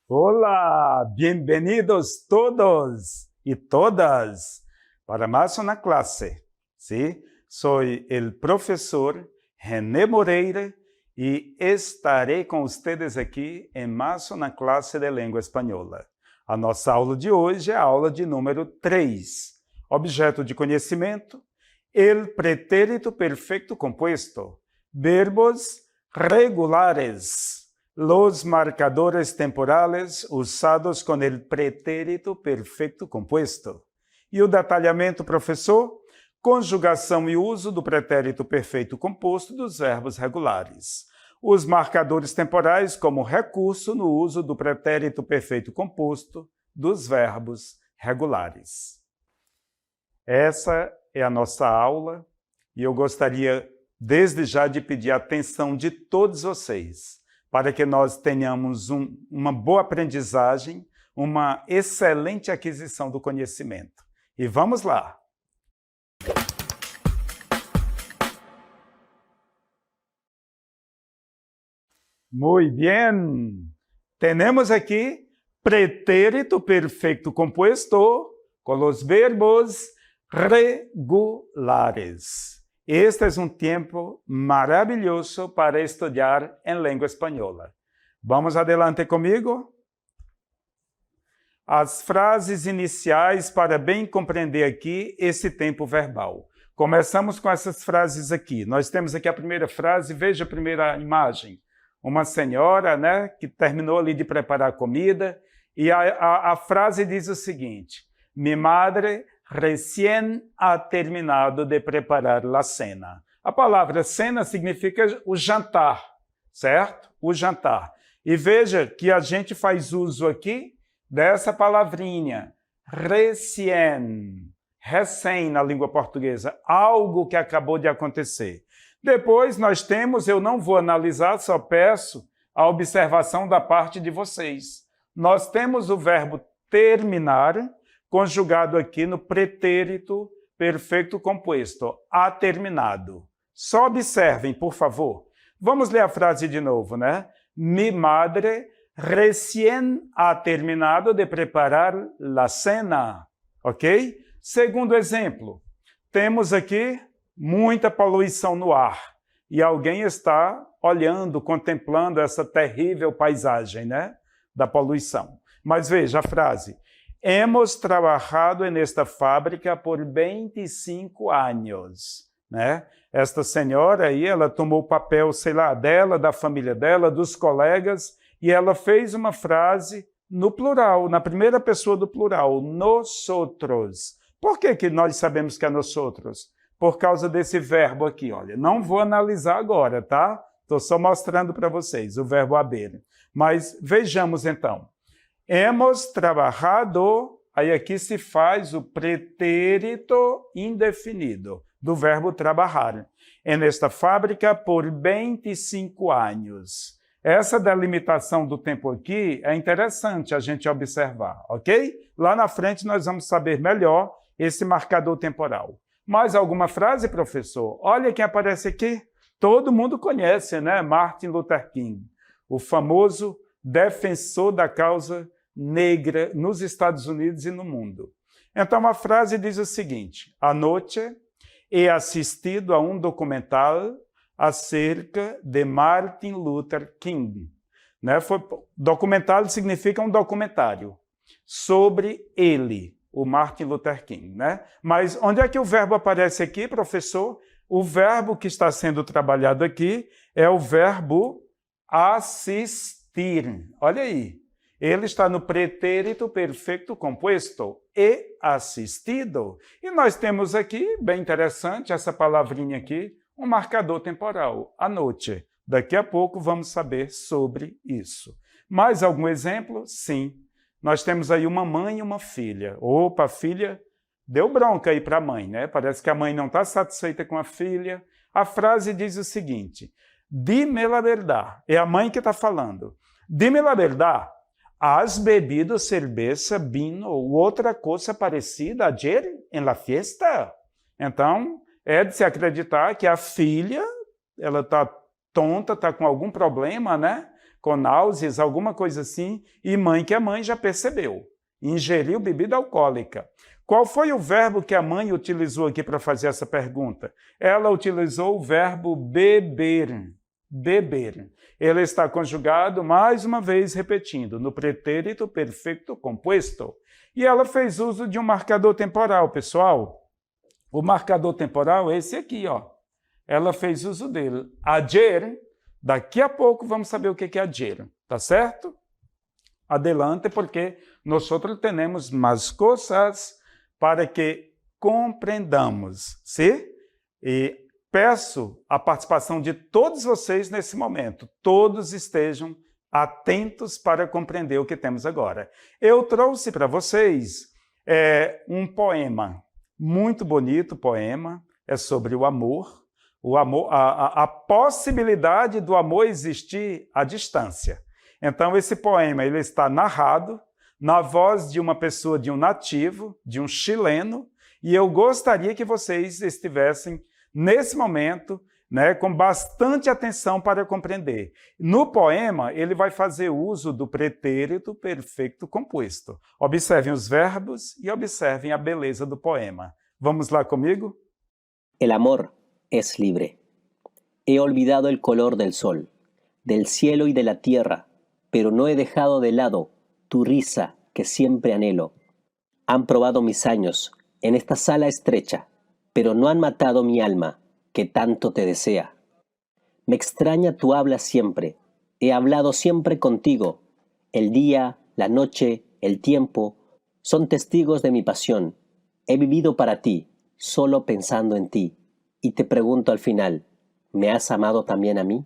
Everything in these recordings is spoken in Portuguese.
Olá, bem-vindos todos e todas para mais uma classe. ¿Sí? Soy el professor René Moreira e estarei com vocês aqui em mais uma classe de língua espanhola. A nossa aula de hoje é a aula de número 3. Objeto de conhecimento, el pretérito perfecto compuesto, verbos regulares. Los marcadores temporales usados con el pretérito perfecto compuesto. E o detalhamento, professor? Conjugação e uso do pretérito perfeito composto dos verbos regulares. Os marcadores temporais como recurso no uso do pretérito perfeito composto dos verbos regulares. Essa é a nossa aula e eu gostaria desde já de pedir a atenção de todos vocês, para que nós tenhamos uma boa aprendizagem, uma excelente aquisição do conhecimento. E vamos lá! Muito bem! Temos aqui pretérito perfeito compuesto com os verbos regulares. Este é um tempo maravilhoso para estudar em língua espanhola. Vamos adelante comigo? As frases iniciais para bem compreender aqui esse tempo verbal. Começamos com essas frases aqui. Nós temos aqui a primeira frase, veja a primeira imagem. Uma senhora, né, que terminou ali de preparar comida e a frase diz o seguinte: Mi madre recién ha terminado de preparar la cena. A palavra cena significa o jantar, certo? O jantar. E veja que a gente faz uso aqui dessa palavrinha, recién, recém na língua portuguesa, algo que acabou de acontecer. Depois nós temos, eu não vou analisar, só peço a observação da parte de vocês. Nós temos o verbo terminar, conjugado aqui no pretérito perfeito composto, ha terminado. Só observem, por favor. Vamos ler a frase de novo, né? Mi madre recién ha terminado de preparar la cena. Ok? Segundo exemplo, temos aqui muita poluição no ar e alguém está olhando, contemplando essa terrível paisagem, né? Da poluição. Mas veja a frase. Hemos trabajado en esta fábrica por 25 anos, né? Esta senhora aí, ela tomou o papel, sei lá, dela, da família dela, dos colegas, e ela fez uma frase no plural, na primeira pessoa do plural, nosotros. Por que nós sabemos que é nosotros? Por causa desse verbo aqui, olha. Não vou analisar agora, tá? Estou só mostrando para vocês o verbo haber. Mas vejamos então. Hemos trabajado, aí aqui se faz o pretérito indefinido do verbo trabalhar. En esta fábrica por 25 anos. Essa delimitação do tempo aqui é interessante a gente observar, ok? Lá na frente nós vamos saber melhor esse marcador temporal. Mais alguma frase, professor? Olha quem aparece aqui. Todo mundo conhece, né? Martin Luther King, o famoso defensor da causa negra nos Estados Unidos e no mundo. Então a frase diz o seguinte: Anoche he assistido a um documental acerca de Martin Luther King. Né? Documental significa um documentário sobre ele, o Martin Luther King. Né? Mas onde é que o verbo aparece aqui, professor? O verbo que está sendo trabalhado aqui é o verbo assistir. Olha aí. Ele está no pretérito perfeito composto, e assistido. E nós temos aqui, bem interessante, essa palavrinha aqui, um marcador temporal, anoche. Daqui a pouco vamos saber sobre isso. Mais algum exemplo? Sim. Nós temos aí uma mãe e uma filha. Opa, a filha deu bronca aí para a mãe, né? Parece que a mãe não está satisfeita com a filha. A frase diz o seguinte: dime la verdad. É a mãe que está falando. Dime la verdad. ¿Has bebido cerveza, vino ou outra coisa parecida ayer en la fiesta? Então, é de se acreditar que a filha, ela está tonta, está com algum problema, né? Com náuseas, alguma coisa assim, e mãe que a mãe já percebeu. Ingeriu bebida alcoólica. Qual foi o verbo que a mãe utilizou aqui para fazer essa pergunta? Ela utilizou o verbo beber. Beber. Ele está conjugado, mais uma vez repetindo, no pretérito perfeito composto. E ela fez uso de um marcador temporal, pessoal. O marcador temporal é esse aqui, ó. Ela fez uso dele. Ayer, daqui a pouco vamos saber o que é ayer, tá certo? Adelante, porque nós temos mais coisas para que compreendamos, sim? E peço a participação de todos vocês nesse momento. Todos estejam atentos para compreender o que temos agora. Eu trouxe para vocês um poema, muito bonito poema, é sobre o amor, a possibilidade do amor existir à distância. Então, esse poema ele está narrado na voz de uma pessoa, de um nativo, de um chileno, e eu gostaria que vocês estivessem, nesse momento, né, com bastante atenção para compreender. No poema, ele vai fazer uso do pretérito perfeito composto. Observem os verbos e observem a beleza do poema. Vamos lá comigo? El amor es libre. He olvidado el color del sol, del cielo y de la tierra, pero no he dejado de lado tu risa que siempre anhelo. Han probado mis años en esta sala estrecha, pero no han matado mi alma que tanto te desea. Me extraña tu habla siempre, he hablado siempre contigo. El día, la noche, el tiempo son testigos de mi pasión. He vivido para ti, solo pensando en ti. Y te pregunto al final, ¿me has amado también a mí?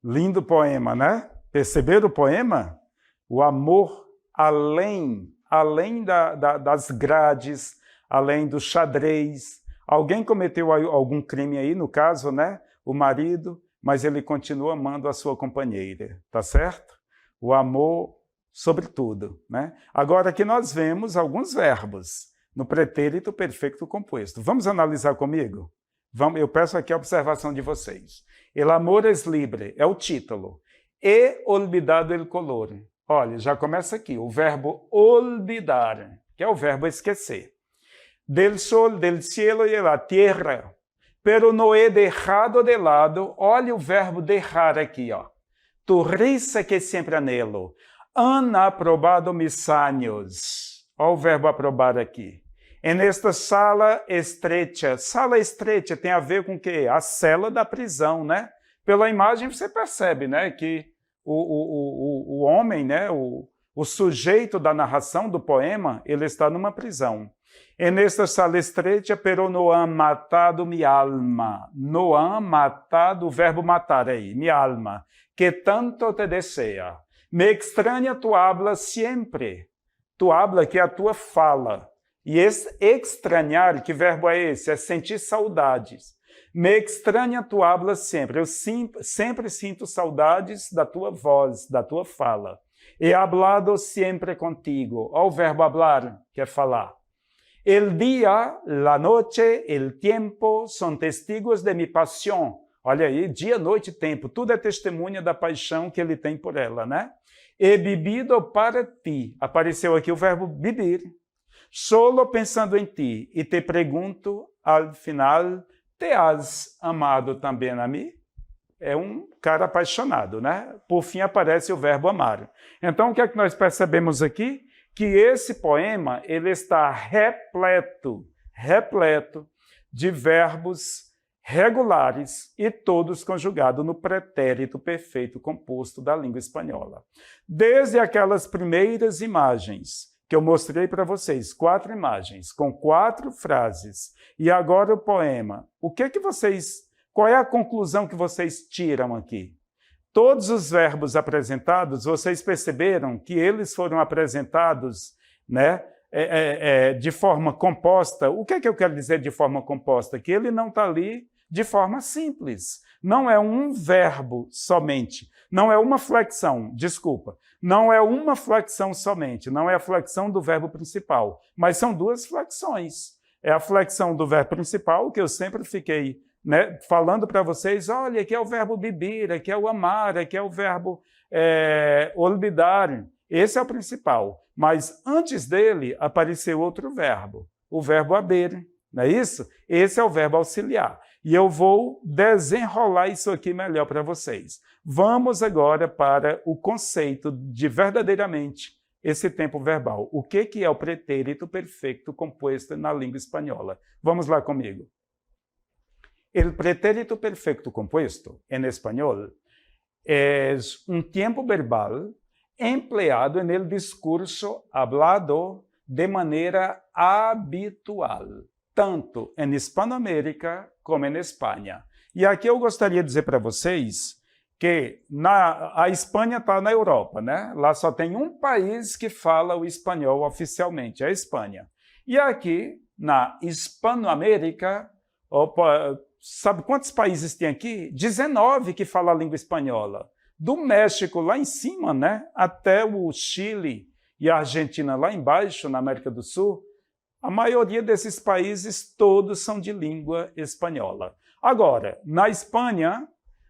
Lindo poema, né? Perceberam o poema? O amor além das grades, além do xadrez. Alguém cometeu algum crime aí, no caso, né? O marido, mas ele continua amando a sua companheira, tá certo? O amor sobre tudo, né? Agora aqui nós vemos alguns verbos no pretérito perfeito composto. Vamos analisar comigo? Eu peço aqui a observação de vocês. El amor es libre, é o título. He olvidado el color. Olha, já começa aqui, o verbo olvidar, que é o verbo esquecer. Del sol, del cielo y de la tierra, pero no he dejado de lado, olha o verbo dejar aqui, ó. Tu risa que sempre anhelo, han aprobado mis años. Olha o verbo aprobar aqui. En esta sala estrecha tem a ver com o quê? A cela da prisão, né? Pela imagem você percebe, né, que o homem, né, o sujeito da narração do poema, ele está numa prisão. En esta sala estrecha, pero no han matado mi alma. No han matado, o verbo matar aí, mi alma, que tanto te desea. Me extraña tu habla siempre. Tu habla, que é a tua fala. E esse extrañar, que verbo é esse? É sentir saudades. Me extraña tu habla sempre. Eu sempre sinto saudades da tua voz, da tua fala. He hablado sempre contigo. Olha o verbo hablar, que é falar. El día, la noche, el tiempo son testigos de mi pasión. Olha aí, dia, noite, tempo. Tudo é testemunha da paixão que ele tem por ela, né? He vivido para ti. Apareceu aqui o verbo vivir. Solo pensando em ti. E te pergunto, al final, te has amado também a mim? É um cara apaixonado, né? Por fim, aparece o verbo amar. Então, o que é que nós percebemos aqui? Que esse poema ele está repleto de verbos regulares e todos conjugados no pretérito perfeito composto da língua espanhola. Desde aquelas primeiras imagens que eu mostrei para vocês, 4 imagens, com 4 frases, e agora o poema. Qual é a conclusão que vocês tiram aqui? Todos os verbos apresentados, vocês perceberam que eles foram apresentados, né, de forma composta. O que é que eu quero dizer de forma composta? Que ele não está ali de forma simples. Não é um verbo somente. Não é uma flexão, desculpa. Não é uma flexão somente. Não é a flexão do verbo principal. Mas são duas flexões. É a flexão do verbo principal, que eu sempre fiquei, né, falando para vocês, olha, aqui é o verbo beber, aqui é o amar, aqui é o verbo olvidar. Esse é o principal. Mas antes dele apareceu outro verbo, o verbo haber, não é isso? Esse é o verbo auxiliar. E eu vou desenrolar isso aqui melhor para vocês. Vamos agora para o conceito de verdadeiramente esse tempo verbal. O que é o pretérito perfeito compuesto na língua espanhola? Vamos lá comigo. El pretérito perfecto compuesto en español es un tiempo verbal empleado en el discurso hablado de manera habitual, tanto em Hispanoamérica como em Espanha. E aqui eu gostaria de dizer para vocês que a Espanha está na Europa, né? Lá só tem um país que fala o espanhol oficialmente, é a Espanha. E aqui, na Hispanoamérica, sabe quantos países tem aqui? 19 que falam a língua espanhola. Do México lá em cima, né, até o Chile e a Argentina lá embaixo, na América do Sul, a maioria desses países todos são de língua espanhola. Agora, na Espanha,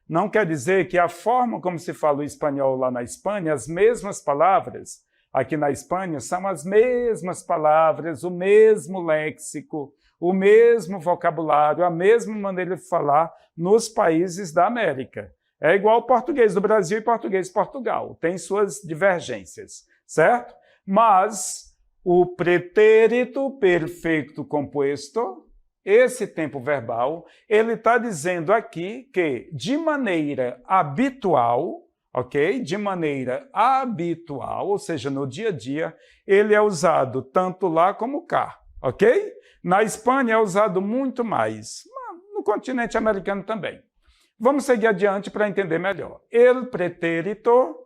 não quer dizer que a forma como se fala o espanhol lá na Espanha, as mesmas palavras aqui na Espanha são as mesmas palavras, o mesmo léxico, o mesmo vocabulário, a mesma maneira de falar nos países da América. É igual o português do Brasil e português de Portugal, tem suas divergências, certo? Mas o pretérito perfeito composto, esse tempo verbal, ele está dizendo aqui que de maneira habitual, ok? De maneira habitual, ou seja, no dia a dia, ele é usado tanto lá como cá, ok? Na Espanha é usado muito mais, no continente americano também. Vamos seguir adiante para entender melhor. El pretérito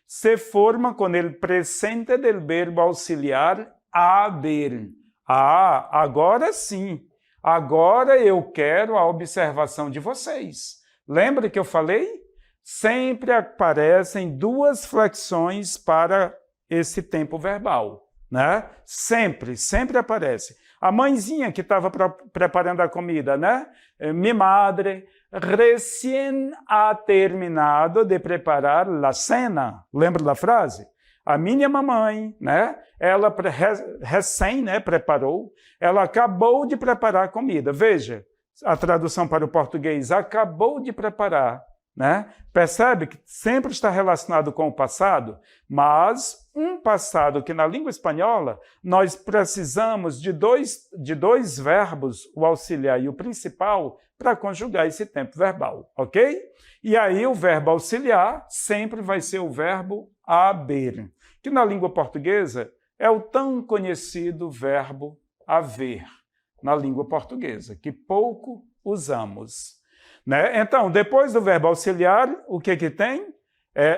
se forma com el presente del verbo auxiliar haber. Ah, agora sim. Agora eu quero a observação de vocês. Lembra que eu falei? Sempre aparecem duas flexões para esse tempo verbal, né? Sempre aparece. A mãezinha que estava preparando a comida, né? Mi madre recién ha terminado de preparar la cena. Lembra da frase? A minha mamãe, né? Ela recém, né, preparou, ela acabou de preparar a comida. Veja, a tradução para o português, acabou de preparar, né? Percebe que sempre está relacionado com o passado, mas um passado que na língua espanhola nós precisamos de dois verbos, o auxiliar e o principal, para conjugar esse tempo verbal, ok? E aí o verbo auxiliar sempre vai ser o verbo haber, que na língua portuguesa é o tão conhecido verbo haver, na língua portuguesa, que pouco usamos, né? Então, depois do verbo auxiliar, o que tem?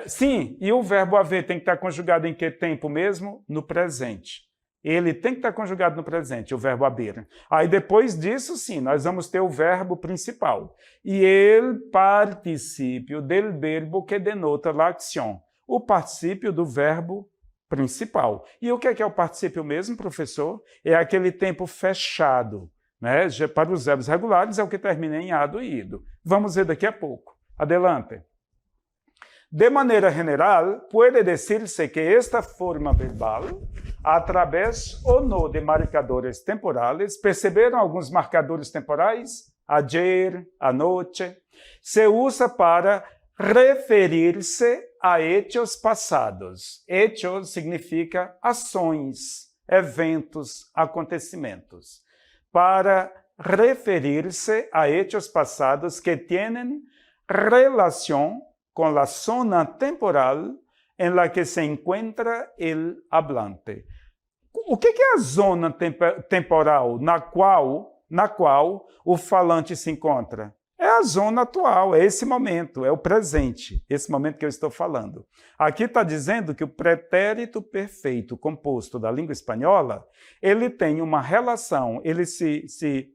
Sim, e o verbo haver tem que estar conjugado em que tempo mesmo? No presente. Ele tem que estar conjugado no presente, o verbo haber. Aí depois disso, sim, nós vamos ter o verbo principal. E el participio del verbo que denota la acción. O particípio do verbo principal. E o que é o particípio mesmo, professor? É aquele tempo fechado, né? Para os verbos regulares é o que termina em ado e ido. Vamos ver daqui a pouco. Adelante. De maneira general, puede decirse que esta forma verbal, a través ou no de marcadores temporales, perceberam alguns marcadores temporais? Ayer, anoche, se usa para referir-se a hechos passados. Hechos significa ações, eventos, acontecimentos. Para referir-se a hechos passados que tienen relación con la zona temporal en la que se encuentra el hablante. O que é a zona temporal na qual o falante se encontra? É a zona atual, é esse momento, é o presente, esse momento que eu estou falando. Aqui está dizendo que o pretérito perfeito composto da língua espanhola, ele tem uma relação, ele se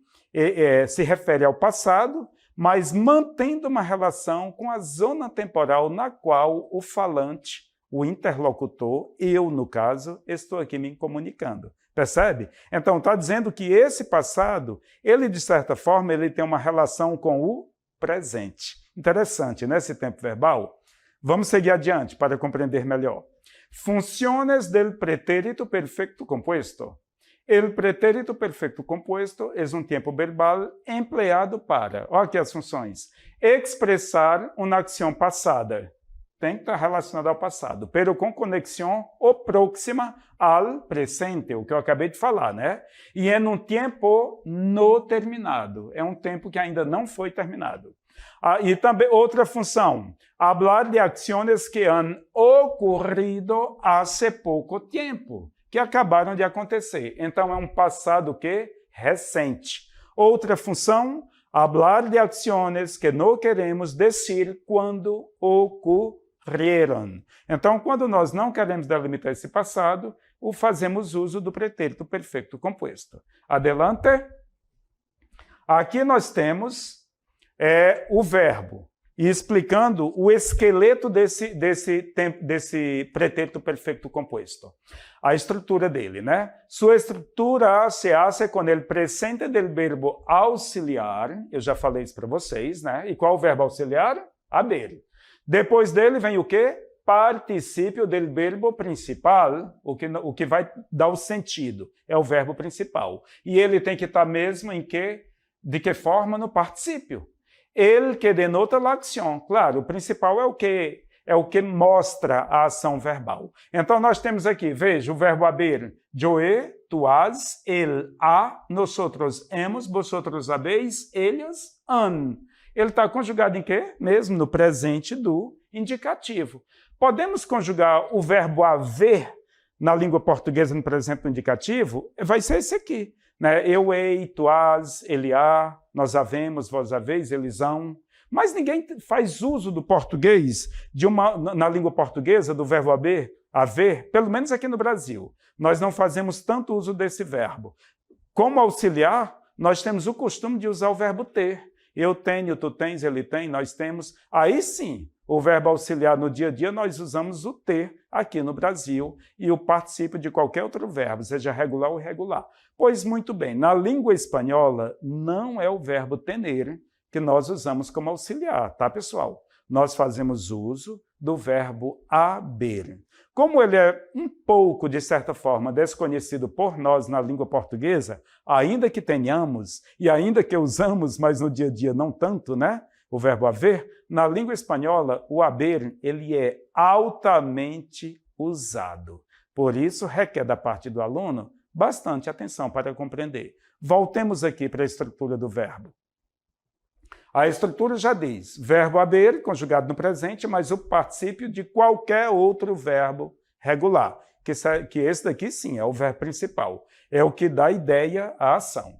refere ao passado, mas mantendo uma relação com a zona temporal na qual o falante, o interlocutor, eu, no caso, estou aqui me comunicando. Percebe? Então, está dizendo que esse passado, ele, de certa forma, ele tem uma relação com o presente. Interessante, né, esse tempo verbal? Vamos seguir adiante para compreender melhor. Funciones del pretérito perfecto compuesto. El pretérito perfecto compuesto é um tempo verbal empleado para, olha aqui as funções, expressar uma ação passada. Tem que estar relacionado ao passado, pero com conexão ou próxima ao presente, o que eu acabei de falar, né? E é um tempo não terminado, é um tempo que ainda não foi terminado. E também outra função, hablar de ações que han ocorrido hace pouco tempo, que acabaram de acontecer. Então, é um passado que recente. Outra função, hablar de ações que não queremos dizer quando ocorreram. Então, quando nós não queremos delimitar esse passado, fazemos uso do pretérito perfeito composto. Adelante. Aqui nós temos o verbo, e explicando o esqueleto desse pretérito perfeito composto. A estrutura dele, né? Sua estrutura se hace com o presente del verbo auxiliar, eu já falei isso para vocês, né? E qual o verbo auxiliar? Haber. Depois dele vem o quê? Particípio del verbo principal, o que vai dar o sentido, é o verbo principal. E ele tem que estar mesmo de que forma? No particípio. Ele que denota a ação. Claro, o principal é o que mostra a ação verbal. Então, nós temos aqui, veja, o verbo haber, yo he, tu has, él ha, nosotros hemos, vosotros habéis, ellos han. Ele está conjugado em quê? Mesmo no presente do indicativo. Podemos conjugar o verbo haver na língua portuguesa no presente do indicativo? Vai ser esse aqui. Né? Eu hei, tu has, ele há, nós havemos, vós haveis, eles hão. Mas ninguém faz uso do português, na língua portuguesa, do verbo haver, pelo menos aqui no Brasil. Nós não fazemos tanto uso desse verbo. Como auxiliar, nós temos o costume de usar o verbo ter. Eu tenho, tu tens, ele tem, nós temos. Aí sim, o verbo auxiliar no dia a dia, nós usamos o ter aqui no Brasil e o particípio de qualquer outro verbo, seja regular ou irregular. Pois muito bem, na língua espanhola não é o verbo tener que nós usamos como auxiliar, tá, pessoal? Nós fazemos uso do verbo haber. Como ele é um pouco, de certa forma, desconhecido por nós na língua portuguesa, ainda que tenhamos e ainda que usamos, mas no dia a dia não tanto, né? O verbo haver, na língua espanhola, o haber, ele é altamente usado. Por isso, requer da parte do aluno bastante atenção para compreender. Voltemos aqui para a estrutura do verbo. A estrutura já diz, verbo haber, conjugado no presente, mas o particípio de qualquer outro verbo regular, que esse daqui sim é o verbo principal, é o que dá ideia à ação.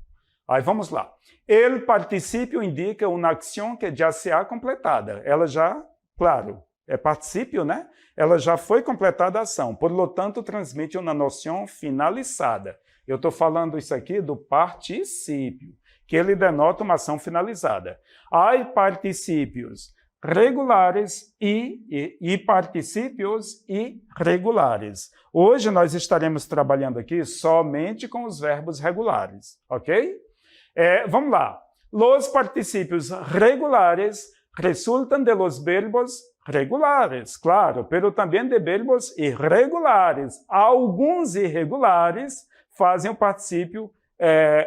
Aí vamos lá. El particípio indica uma ação que já se há completada. Ela já, claro, é particípio, né? Ela já foi completada a ação, por lo tanto, transmite uma noção finalizada. Eu estou falando isso aqui do particípio, que ele denota uma ação finalizada. Há particípios regulares e particípios irregulares. Hoje nós estaremos trabalhando aqui somente com os verbos regulares, ok? Vamos lá. Los particípios regulares resultam de los verbos regulares, claro, pero também de verbos irregulares. Alguns irregulares fazem o particípio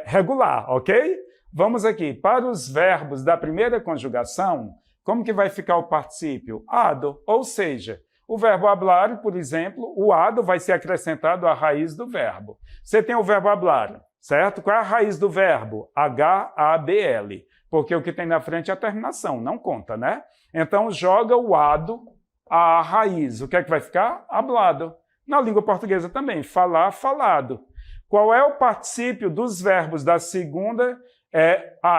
regular, ok? Vamos aqui, para os verbos da primeira conjugação, como que vai ficar o particípio? Ado, ou seja, o verbo hablar, por exemplo, o ado vai ser acrescentado à raiz do verbo. Você tem o verbo hablar, certo? Qual é a raiz do verbo? H-A-B-L, porque o que tem na frente é a terminação, não conta, né? Então, joga o ado à raiz. O que é que vai ficar? Hablado. Na língua portuguesa também, falar, falado. Qual é o particípio dos verbos da segunda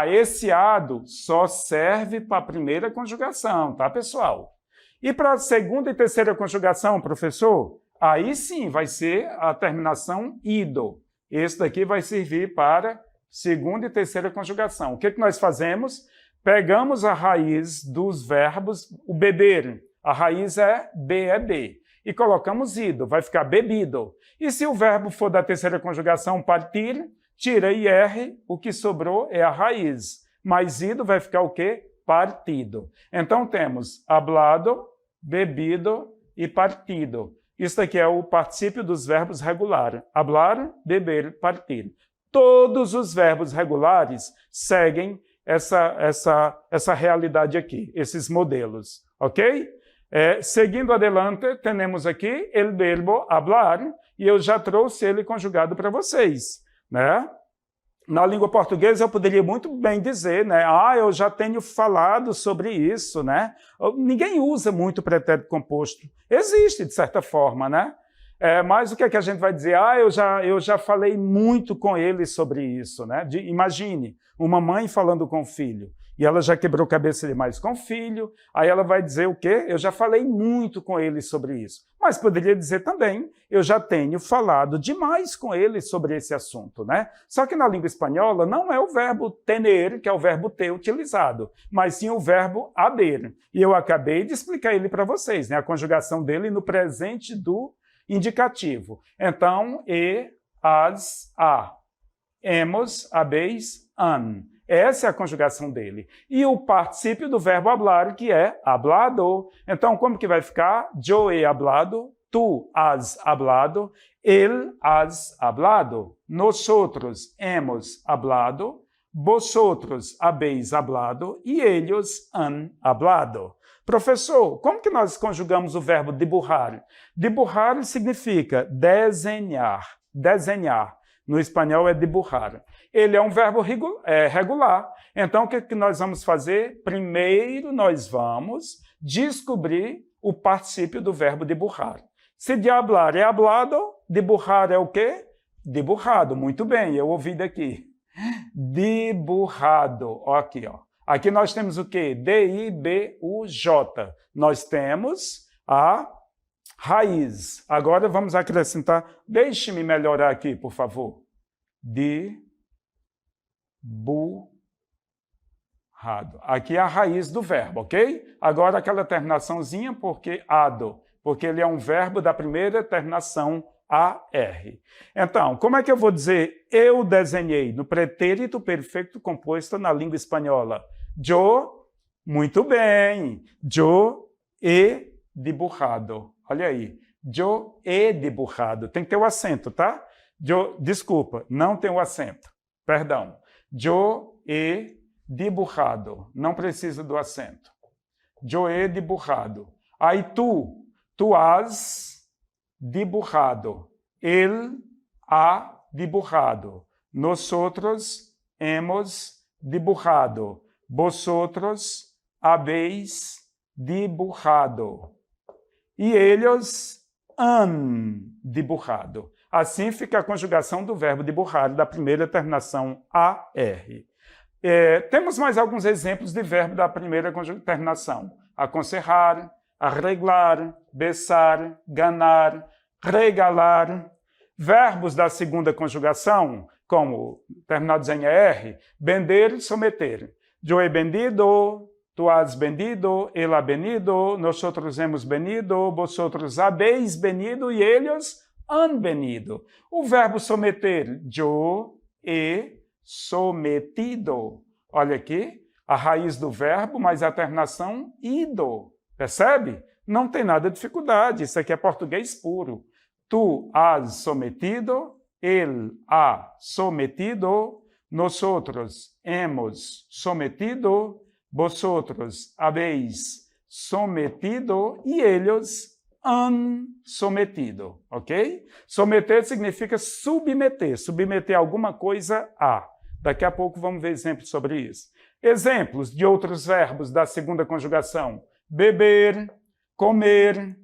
Esse ado só serve para a primeira conjugação, tá, pessoal? E para a segunda e terceira conjugação, professor? Aí sim vai ser a terminação ido. Esse daqui vai servir para segunda e terceira conjugação. O que nós fazemos? Pegamos a raiz dos verbos, o beber, a raiz é B, e colocamos ido, vai ficar bebido. E se o verbo for da terceira conjugação partir, tira IR, o que sobrou é a raiz. Mais ido vai ficar o quê? Partido. Então temos hablado, bebido e partido. Isso aqui é o particípio dos verbos regulares. Hablar, beber, partir. Todos os verbos regulares seguem essa realidade aqui, esses modelos, ok? Seguindo adelante, temos aqui o verbo hablar, e eu já trouxe ele conjugado para vocês, né? Na língua portuguesa, eu poderia muito bem dizer, né? Eu já tenho falado sobre isso, né? Ninguém usa muito pretérito composto. Existe, de certa forma, né? Mas o que é que a gente vai dizer? Eu já falei muito com ele sobre isso, né? Imagine uma mãe falando com o filho, e ela já quebrou cabeça demais com o filho, aí ela vai dizer o quê? Eu já falei muito com ele sobre isso. Mas poderia dizer também, eu já tenho falado demais com ele sobre esse assunto, né? Só que na língua espanhola não é o verbo tener, que é o verbo ter utilizado, mas sim o verbo haber. E eu acabei de explicar ele para vocês, né? A conjugação dele no presente do indicativo. Então, as, a. Hemos, habéis, han. Essa é a conjugação dele. E o particípio do verbo hablar, que é hablado. Então, como que vai ficar? Yo he hablado, tú has hablado, él has hablado, nosotros hemos hablado, vosotros habéis hablado e ellos han hablado. Professor, como que nós conjugamos o verbo dibujar? Dibujar significa desenhar. Desenhar. No espanhol é dibujar. Ele é um verbo regular. Então, o que nós vamos fazer? Primeiro, nós vamos descobrir o particípio do verbo dibujar. Se de hablar é hablado, dibujar é o quê? Diburrado. Muito bem, eu ouvi daqui. Diburrado. Aqui, ó. Aqui nós temos o quê? D-I-B-U-J. Nós temos a raiz. Agora vamos acrescentar. Deixe-me melhorar aqui, por favor. Diburrado. Aqui é a raiz do verbo, ok? Agora aquela terminaçãozinha, porque ado, porque ele é um verbo da primeira terminação AR. Então, como é que eu vou dizer eu desenhei no pretérito perfeito composto na língua espanhola? Yo, muito bem. Yo he dibujado. Olha aí. Yo he dibujado. Tem que ter o acento, tá? Desculpa, não tem o acento. Perdão. Yo he dibujado. Não precisa do acento. Yo he dibujado. Aí tu has dibujado. Él ha dibujado. Nosotros hemos dibujado. Vosotros habéis dibujado. E ellos han dibujado. Assim fica a conjugação do verbo dibujar da primeira terminação AR. Temos mais alguns exemplos de verbo da primeira terminação. Aconselhar, arreglar, besar, ganar, regalar. Verbos da segunda conjugação, como terminados em ER, vender e someter. Yo he vendido, tú has vendido, él ha venido, nosotros hemos venido, vosotros habéis venido e ellos han venido. O verbo someter, yo he sometido. Olha aqui, a raiz do verbo, mas a terminação ido. Percebe? Não tem nada de dificuldade, isso aqui é português puro. Tu has sometido, él ha sometido, nosotros hemos sometido, vosotros habéis sometido e ellos han sometido, ok? Someter significa submeter, submeter alguma coisa a. Daqui a pouco vamos ver exemplos sobre isso. Exemplos de outros verbos da segunda conjugação. Beber, comer,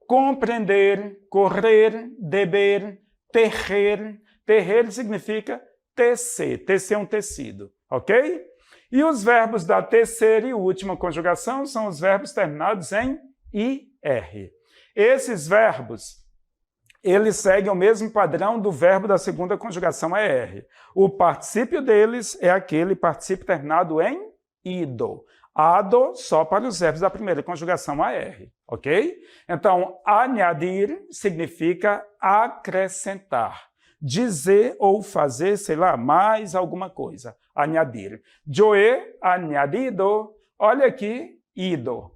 compreender, correr, beber, tecer. Tecer significa tecer. Tecer é um tecido, ok? E os verbos da terceira e última conjugação são os verbos terminados em IR. Esses verbos, eles seguem o mesmo padrão do verbo da segunda conjugação ER. O particípio deles é aquele particípio terminado em ido. Ado só para os verbos da primeira conjugação AR, ok? Então, añadir significa acrescentar. Dizer ou fazer, sei lá, mais alguma coisa. Añadir. Yo he añadido, olha aqui, ido.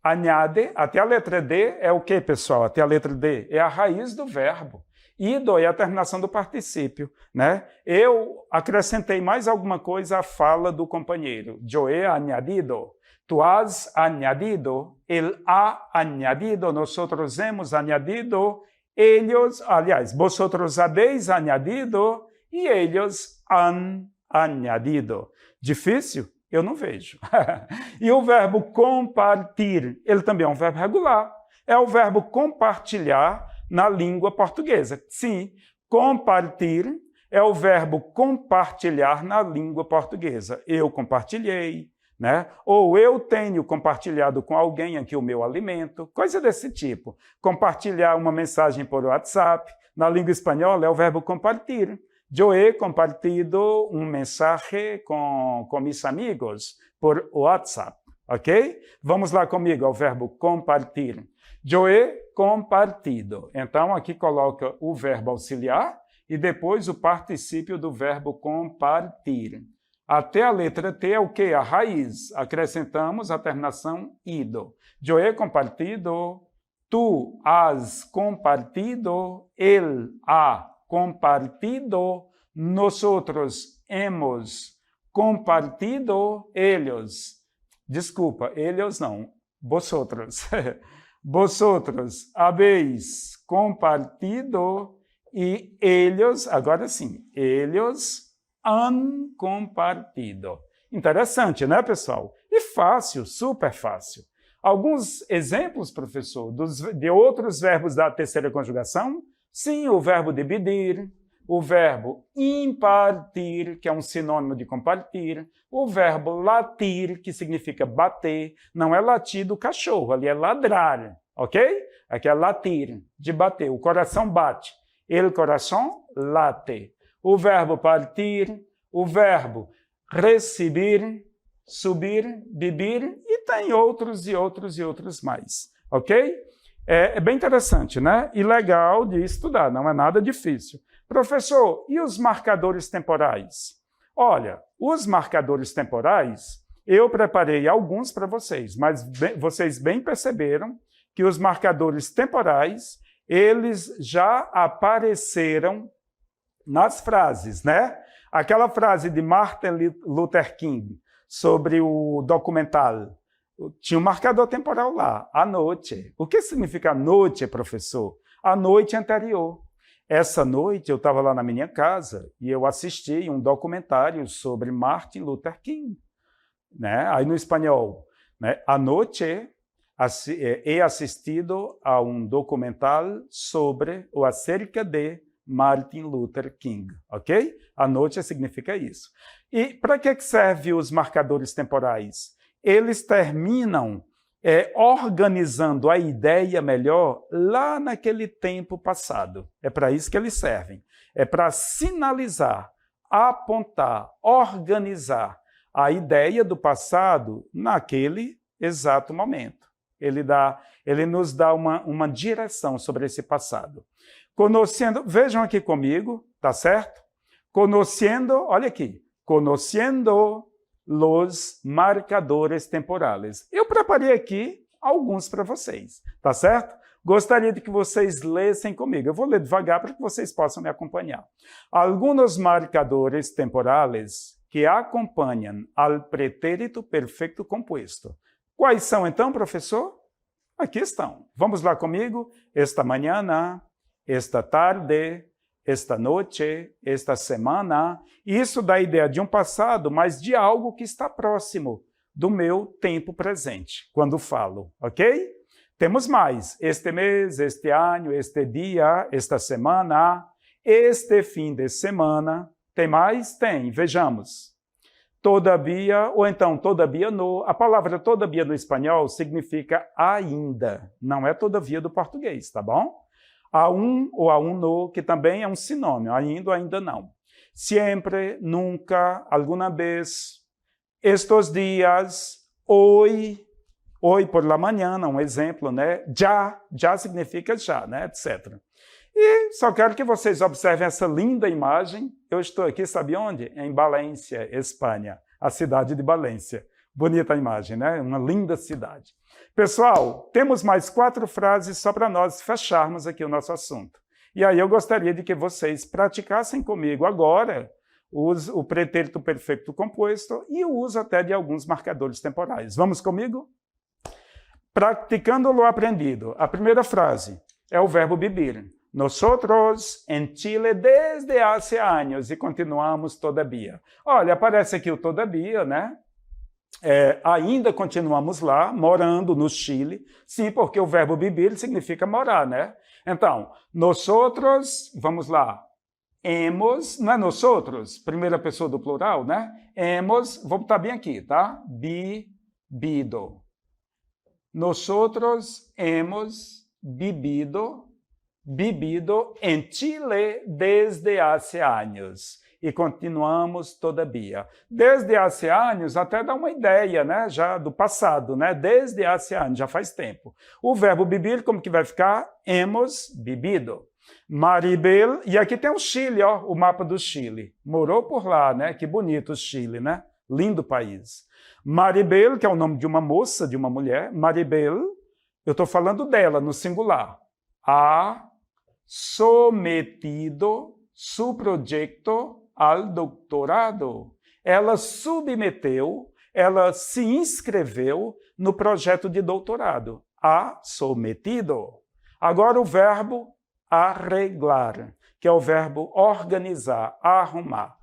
Añade, até a letra D é o que, pessoal? Até a letra D é a raiz do verbo. Ido é a terminação do particípio, né? Eu acrescentei mais alguma coisa à fala do companheiro. Yo he añadido. Tu has añadido. Él ha añadido. Nosotros hemos añadido. Ellos, aliás, vosotros habéis añadido e ellos han añadido. Difícil? Eu não vejo. E o verbo compartir, ele também é um verbo regular. É o verbo compartilhar na língua portuguesa. Sim, compartir é o verbo compartilhar na língua portuguesa. Eu compartilhei, né? Ou eu tenho compartilhado com alguém aqui o meu alimento, coisa desse tipo. Compartilhar uma mensagem por WhatsApp, na língua espanhola é o verbo compartir. Eu he compartido um mensagem com mis amigos por WhatsApp, ok? Vamos lá comigo ao verbo compartir. Eu he compartido. Então, aqui coloca o verbo auxiliar e depois o particípio do verbo compartir. Até a letra T é o quê? A raiz. Acrescentamos a terminação ido. Eu he compartido, tu has compartido, él ha compartido, nosotros hemos compartido, ellos. Desculpa, ellos não, vosotros. Vosotros habéis compartido e ellos, agora sim, ellos han compartido. Interessante, né, pessoal? E fácil, super fácil. Alguns exemplos, professor, de outros verbos da terceira conjugação? Sim, o verbo dividir, o verbo impartir, que é um sinônimo de compartir, o verbo latir, que significa bater, não é latir do cachorro, ali é ladrar, ok? Aqui é latir, de bater, o coração bate, el coração late. O verbo partir, o verbo receber, subir, beber, e tem outros e outros e outros mais, ok? É bem interessante, né? E legal de estudar, não é nada difícil. Professor, e os marcadores temporais? Olha, os marcadores temporais, eu preparei alguns para vocês, mas vocês bem perceberam que os marcadores temporais, eles já apareceram nas frases, né? Aquela frase de Martin Luther King sobre o documental, tinha um marcador temporal lá, a noite. O que significa noite, professor? A noite anterior. Essa noite eu estava lá na minha casa e eu assisti um documentário sobre Martin Luther King. Né? Aí no espanhol, né? Anoche he assistido a um documental sobre ou acerca de Martin Luther King, ok? Anoche significa isso. E para que servem os marcadores temporais? Eles terminam organizando a ideia melhor lá naquele tempo passado. É para isso que eles servem. É para sinalizar, apontar, organizar a ideia do passado naquele exato momento. Ele nos dá uma direção sobre esse passado. Conhecendo, vejam aqui comigo, tá certo? Conhecendo, olha aqui, conhecendo los marcadores temporales. Eu preparei aqui alguns para vocês, tá certo? Gostaria de que vocês lessem comigo. Eu vou ler devagar para que vocês possam me acompanhar. Alguns marcadores temporales que acompanham al pretérito perfeito compuesto. Quais são então, professor? Aqui estão. Vamos lá comigo? Esta manhã, esta tarde, esta noite, esta semana. Isso dá a ideia de um passado, mas de algo que está próximo do meu tempo presente, quando falo, ok? Temos mais. Este mês, este ano, este dia, esta semana, este fim de semana. Tem mais? Tem. Vejamos. todavia, ou então todavia no. A palavra todavia no espanhol significa ainda, não é todavia do português, tá bom? Aún ou aún no, que também é um sinônimo, ainda ou ainda não. Siempre, nunca, alguna vez, estos dias, hoy por la mañana, um exemplo, né? Já significa já, né? Etc. E só quero que vocês observem essa linda imagem. Eu estou aqui, sabe onde? Em Valência, Espanha, a cidade de Valência. Bonita a imagem, né? Uma linda cidade. Pessoal, temos mais 4 frases só para nós fecharmos aqui o nosso assunto. E aí eu gostaria de que vocês praticassem comigo agora o pretérito perfeito composto e o uso até de alguns marcadores temporais. Vamos comigo? Praticando lo aprendido. A primeira frase é o verbo vivir. Nosotros en Chile desde hace años e continuamos todavia. Olha, aparece aqui o todavia, né? Ainda continuamos lá, morando no Chile. Sim, porque o verbo vivir significa morar, né? Então, nosotros, vamos lá, hemos, não é nosotros, primeira pessoa do plural, né? Hemos, vou botar bem aqui, tá? Vivido. Nosotros hemos vivido en Chile desde hace años e continuamos todavia. Desde hace años até dá uma ideia, né, já do passado, né? Desde hace años, já faz tempo. O verbo vivir, como que vai ficar? Hemos vivido. Maribel, e aqui tem o Chile, ó, o mapa do Chile. Morou por lá, né? Que bonito o Chile, né? Lindo país. Maribel, que é o nome de uma moça, de uma mulher. Maribel, eu estou falando dela no singular. Ha sometido su proyecto al doctorado. Ela submeteu, ela se inscreveu no projeto de doutorado. Ha sometido. Agora o verbo arreglar, que é o verbo organizar, arrumar.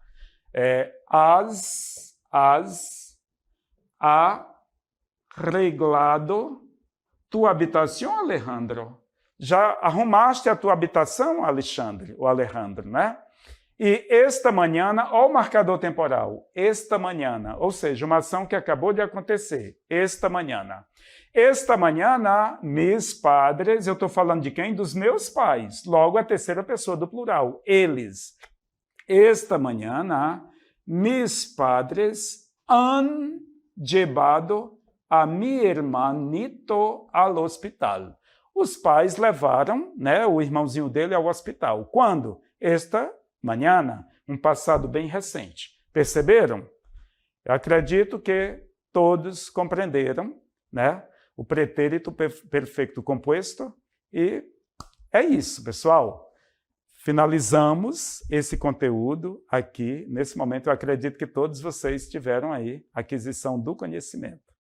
Has arreglado tu habitação, Alejandro? Já arrumaste a tua habitação, Alexandre, ou Alejandro, né? E esta manhã, olha o marcador temporal, esta manhã, ou seja, uma ação que acabou de acontecer, esta manhã. Esta manhã, mis padres, eu estou falando de quem? Dos meus pais, logo a terceira pessoa do plural, eles. Esta manhã, mis padres han llevado a mi hermanito al hospital. Os pais levaram, né, o irmãozinho dele ao hospital. Quando? Esta manhã, um passado bem recente. Perceberam? Eu acredito que todos compreenderam, né, o pretérito perfeito composto. E é isso, pessoal. Finalizamos esse conteúdo aqui. Nesse momento, eu acredito que todos vocês tiveram aí a aquisição do conhecimento.